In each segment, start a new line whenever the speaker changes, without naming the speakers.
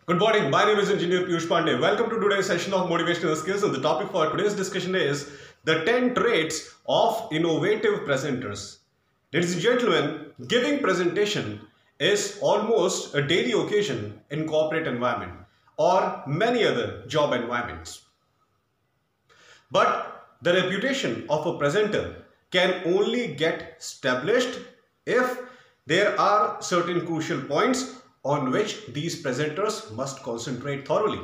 Good morning, my name is Engineer Piyush Pandey. Welcome to today's session of Motivational Skills, and the topic for today's discussion is the 10 traits of innovative presenters. Ladies and gentlemen, giving presentation is almost a daily occasion in corporate environment or many other job environments. But the reputation of a presenter can only get established if there are certain crucial points on which these presenters must concentrate thoroughly.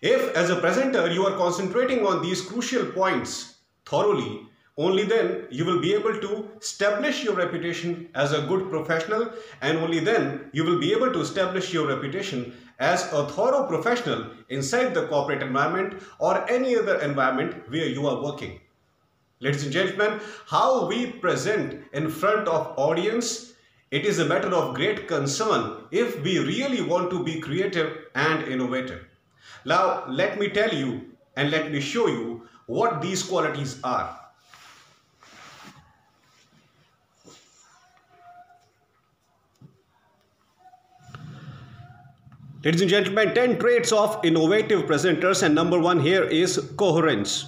If as a presenter you are concentrating on these crucial points thoroughly, only then you will be able to establish your reputation as a good professional, and only then you will be able to establish your reputation as a thorough professional inside the corporate environment or any other environment where you are working. Ladies and gentlemen, how we present in front of audience, it is a matter of great concern if we really want to be creative and innovative. Now, let me tell you and let me show you what these qualities are. Ladies and gentlemen, 10 traits of innovative presenters, and number one here is coherence.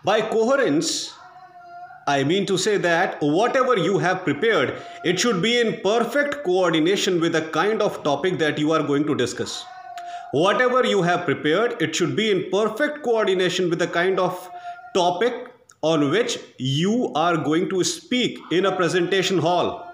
By coherence, I mean to say that whatever you have prepared, it should be in perfect coordination with the kind of topic that you are going to discuss. Whatever you have prepared, it should be in perfect coordination with the kind of topic on which you are going to speak in a presentation hall.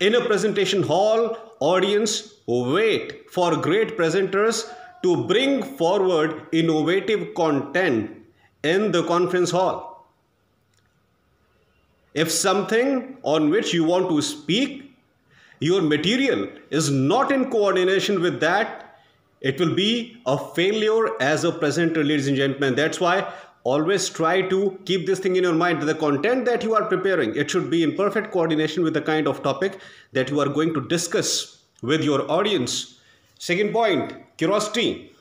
In a presentation hall, audience wait for great presenters to bring forward innovative content in the conference hall. If something on which you want to speak, your material is not in coordination with that, it will be a failure as a presenter, ladies and gentlemen. That's why always try to keep this thing in your mind, that the content that you are preparing, it should be in perfect coordination with the kind of topic that you are going to discuss with your audience. Second point, curiosity.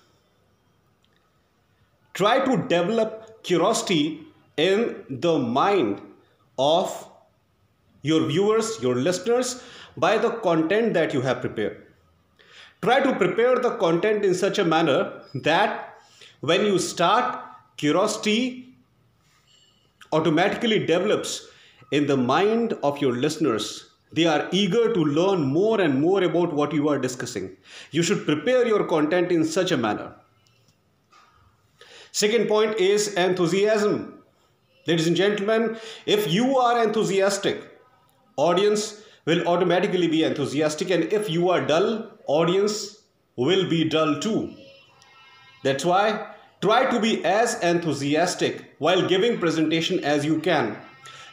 Try to develop curiosity in the mind of your viewers, your listeners, by the content that you have prepared. Try to prepare the content in such a manner that when you start, curiosity automatically develops in the mind of your listeners. They are eager to learn more and more about what you are discussing. You should prepare your content in such a manner. Second point is enthusiasm. Ladies and gentlemen, if you are enthusiastic, audience will automatically be enthusiastic, and if you are dull, audience will be dull too. That's why try to be as enthusiastic while giving presentation as you can.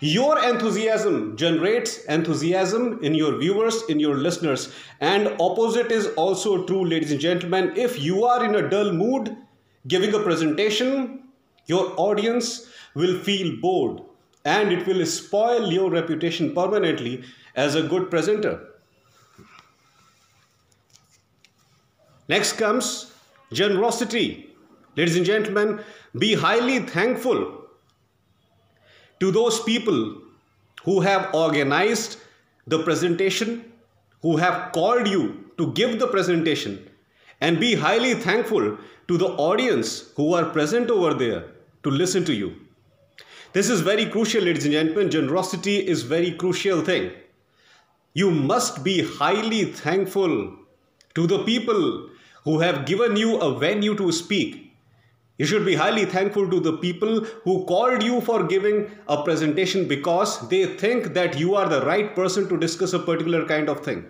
Your enthusiasm generates enthusiasm in your viewers, in your listeners, and opposite is also true, ladies and gentlemen. If you are in a dull mood giving a presentation, your audience will feel bored and it will spoil your reputation permanently as a good presenter. Next comes generosity. Ladies and gentlemen, be highly thankful to those people who have organized the presentation, who have called you to give the presentation, and be highly thankful to the audience who are present over there to listen to you. This is very crucial, ladies and gentlemen. Generosity is very crucial thing. You must be highly thankful to the people who have given you a venue to speak. You should be highly thankful to the people who called you for giving a presentation because they think that you are the right person to discuss a particular kind of thing.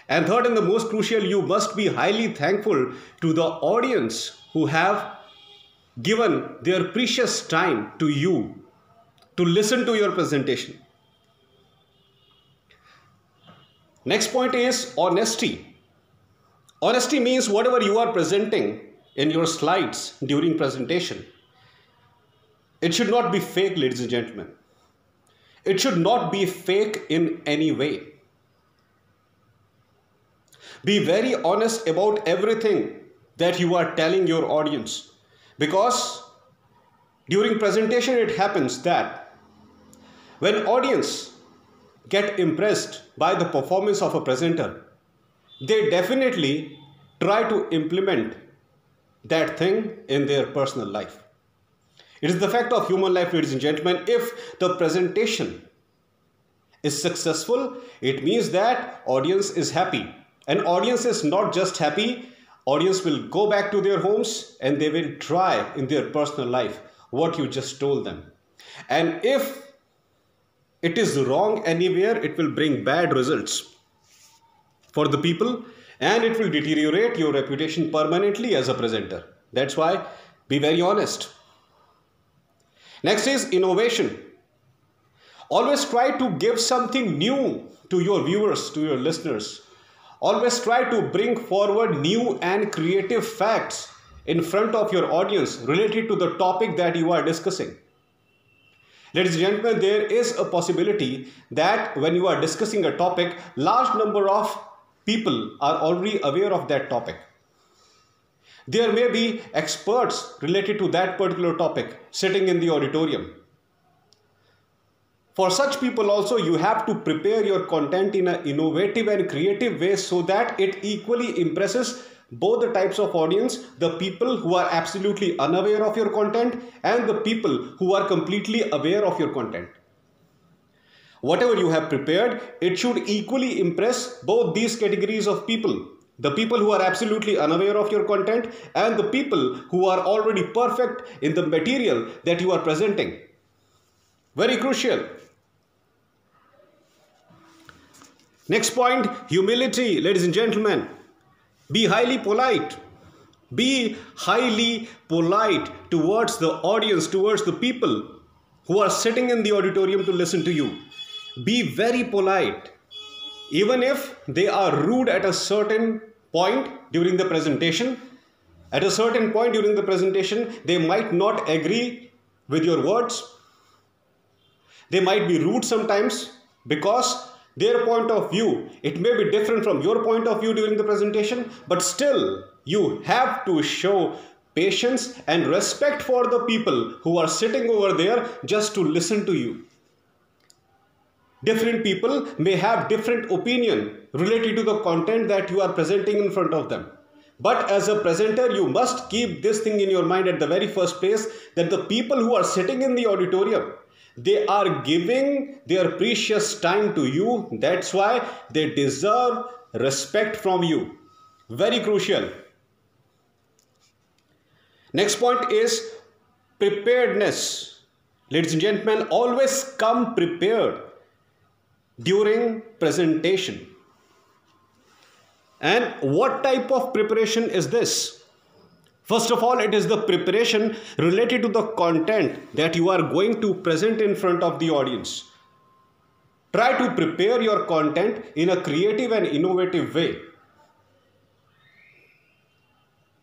And third and the most crucial, you must be highly thankful to the audience who have given their precious time to you to listen to your presentation. Next point is honesty. Honesty means whatever you are presenting in your slides during presentation, it should not be fake, ladies and gentlemen. It should not be fake in any way. Be very honest about everything that you are telling your audience. Because during presentation it happens that when audience get impressed by the performance of a presenter, they definitely try to implement that thing in their personal life. It is the fact of human life, ladies and gentlemen. If the presentation is successful, it means that audience is happy. And audience is not just happy, audience will go back to their homes and they will try in their personal life what you just told them. And if it is wrong anywhere, it will bring bad results for the people and it will deteriorate your reputation permanently as a presenter. That's why be very honest. Next is innovation. Always try to give something new to your viewers, to your listeners. Always try to bring forward new and creative facts in front of your audience related to the topic that you are discussing. Ladies and gentlemen, there is a possibility that when you are discussing a topic, large number of people are already aware of that topic. There may be experts related to that particular topic sitting in the auditorium. For such people also, you have to prepare your content in an innovative and creative way so that it equally impresses both the types of audience, the people who are absolutely unaware of your content and the people who are completely aware of your content. Whatever you have prepared, it should equally impress both these categories of people. The people who are absolutely unaware of your content and the people who are already perfect in the material that you are presenting. Very crucial. Next point, humility, ladies and gentlemen. Be highly polite. Be highly polite towards the audience, towards the people who are sitting in the auditorium to listen to you. Be very polite. Even if they are rude at a certain point during the presentation, they might not agree with your words. They might be rude sometimes because their point of view, it may be different from your point of view during the presentation, but still you have to show patience and respect for the people who are sitting over there just to listen to you. Different people may have different opinion related to the content that you are presenting in front of them. But as a presenter, you must keep this thing in your mind at the very first place, that the people who are sitting in the auditorium, they are giving their precious time to you. That's why they deserve respect from you. Very crucial. Next point is preparedness. Ladies and gentlemen, always come prepared during presentation. And what type of preparation is this? First of all, it is the preparation related to the content that you are going to present in front of the audience. Try to prepare your content in a creative and innovative way.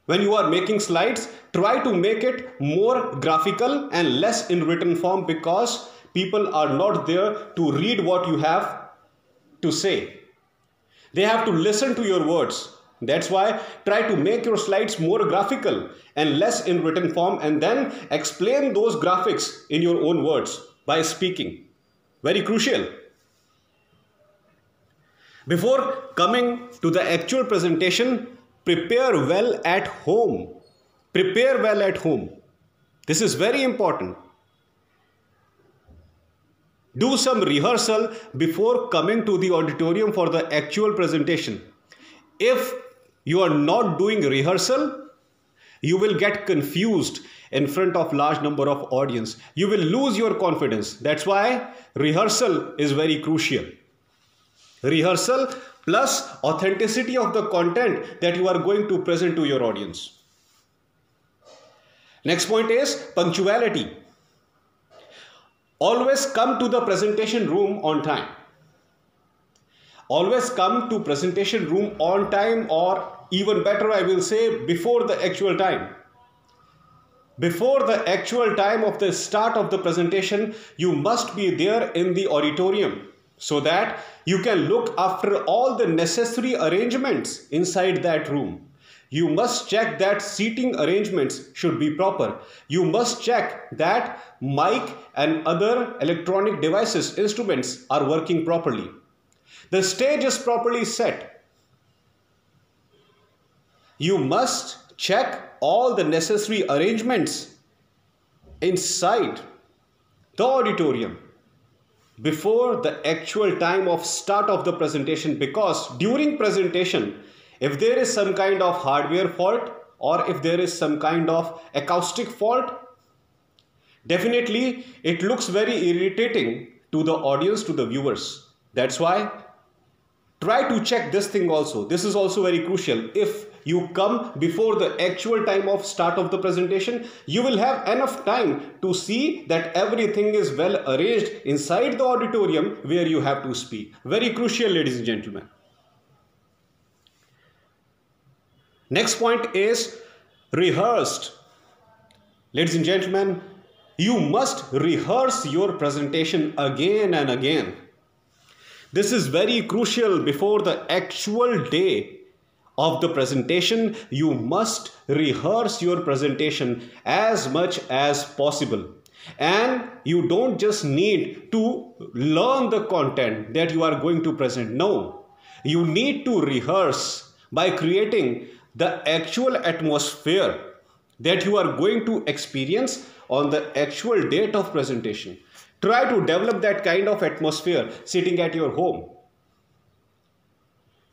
When you are making slides, try to make it more graphical and less in written form, because people are not there to read what you have to say. They have to listen to your words. That's why try to make your slides more graphical and less in written form, and then explain those graphics in your own words by speaking. Very crucial. Before coming to the actual presentation, prepare well at home. Prepare well at home. This is very important. Do some rehearsal before coming to the auditorium for the actual presentation. If you are not doing rehearsal, you will get confused in front of large number of audience. You will lose your confidence. That's why rehearsal is very crucial. Rehearsal plus authenticity of the content that you are going to present to your audience. Next point is punctuality. Always come to the presentation room on time. Always come to presentation room on time, or even better, I will say, before the actual time. Before the actual time of the start of the presentation, you must be there in the auditorium so that you can look after all the necessary arrangements inside that room. You must check that seating arrangements should be proper. You must check that mic and other electronic devices, instruments are working properly. The stage is properly set. You must check all the necessary arrangements inside the auditorium before the actual time of start of the presentation, because during presentation, if there is some kind of hardware fault or if there is some kind of acoustic fault, definitely it looks very irritating to the audience, to the viewers. That's why try to check this thing also. This is also very crucial. If you come before the actual time of start of the presentation, you will have enough time to see that everything is well arranged inside the auditorium where you have to speak. Very crucial, ladies and gentlemen. Next point is rehearsed. Ladies and gentlemen, you must rehearse your presentation again and again. This is very crucial. Before the actual day of the presentation, you must rehearse your presentation as much as possible. And you don't just need to learn the content that you are going to present. No, you need to rehearse by creating the actual atmosphere that you are going to experience on the actual date of presentation. Try to develop that kind of atmosphere sitting at your home.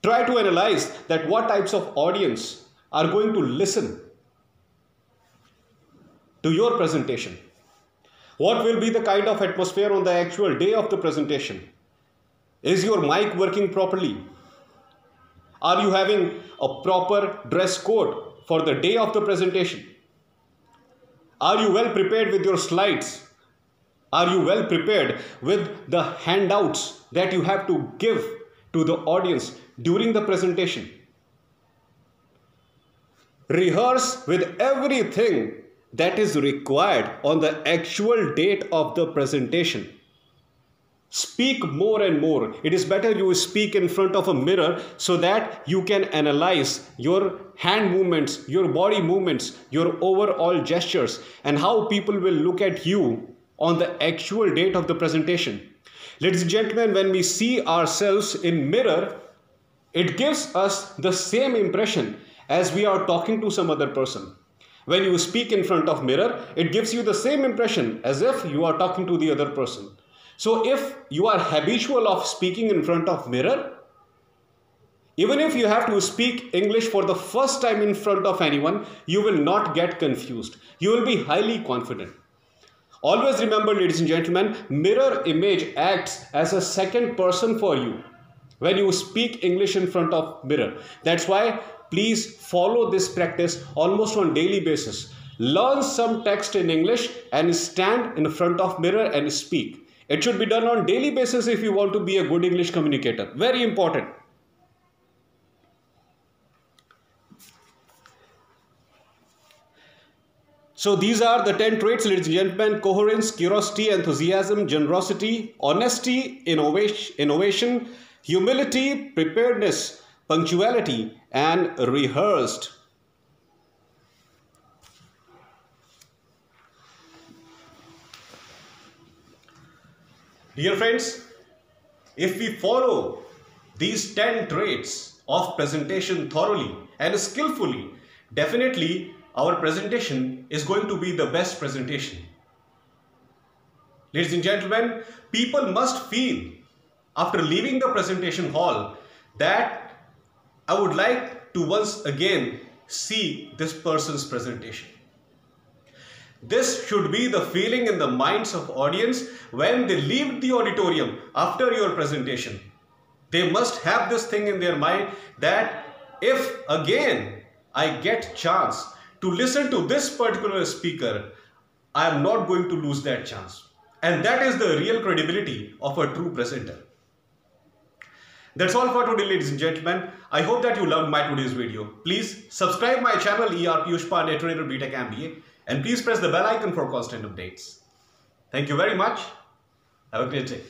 Try to analyze that what types of audience are going to listen to your presentation. What will be the kind of atmosphere on the actual day of the presentation? Is your mic working properly? Are you having a proper dress code for the day of the presentation? Are you well prepared with your slides? Are you well prepared with the handouts that you have to give to the audience during the presentation? Rehearse with everything that is required on the actual date of the presentation. Speak more and more. It is better you speak in front of a mirror so that you can analyze your hand movements, your body movements, your overall gestures, and how people will look at you on the actual date of the presentation. Ladies and gentlemen, when we see ourselves in mirror, it gives us the same impression as we are talking to some other person. When you speak in front of mirror, it gives you the same impression as if you are talking to the other person. So if you are habitual of speaking in front of mirror, even if you have to speak English for the first time in front of anyone, you will not get confused. You will be highly confident. Always remember, ladies and gentlemen, mirror image acts as a second person for you when you speak English in front of mirror. That's why please follow this practice almost on daily basis. Learn some text in English and stand in front of mirror and speak. It should be done on daily basis if you want to be a good English communicator. Very important. So these are the 10 traits, ladies and gentlemen: coherence, curiosity, enthusiasm, generosity, honesty, innovation, humility, preparedness, punctuality, and rehearsed. Dear friends, if we follow these 10 traits of presentation thoroughly and skillfully, definitely our presentation is going to be the best presentation. Ladies and gentlemen, people must feel after leaving the presentation hall that I would like to once again see this person's presentation. This should be the feeling in the minds of audience when they leave the auditorium after your presentation. They must have this thing in their mind that if again I get chance to listen to this particular speaker, I am not going to lose that chance. And that is the real credibility of a true presenter. That's all for today, ladies and gentlemen. I hope that you loved my today's video. Please subscribe my channel ER Piyush Pandey Trainer BTech MBA, and please press the bell icon for constant updates. Thank you very much. Have a great day.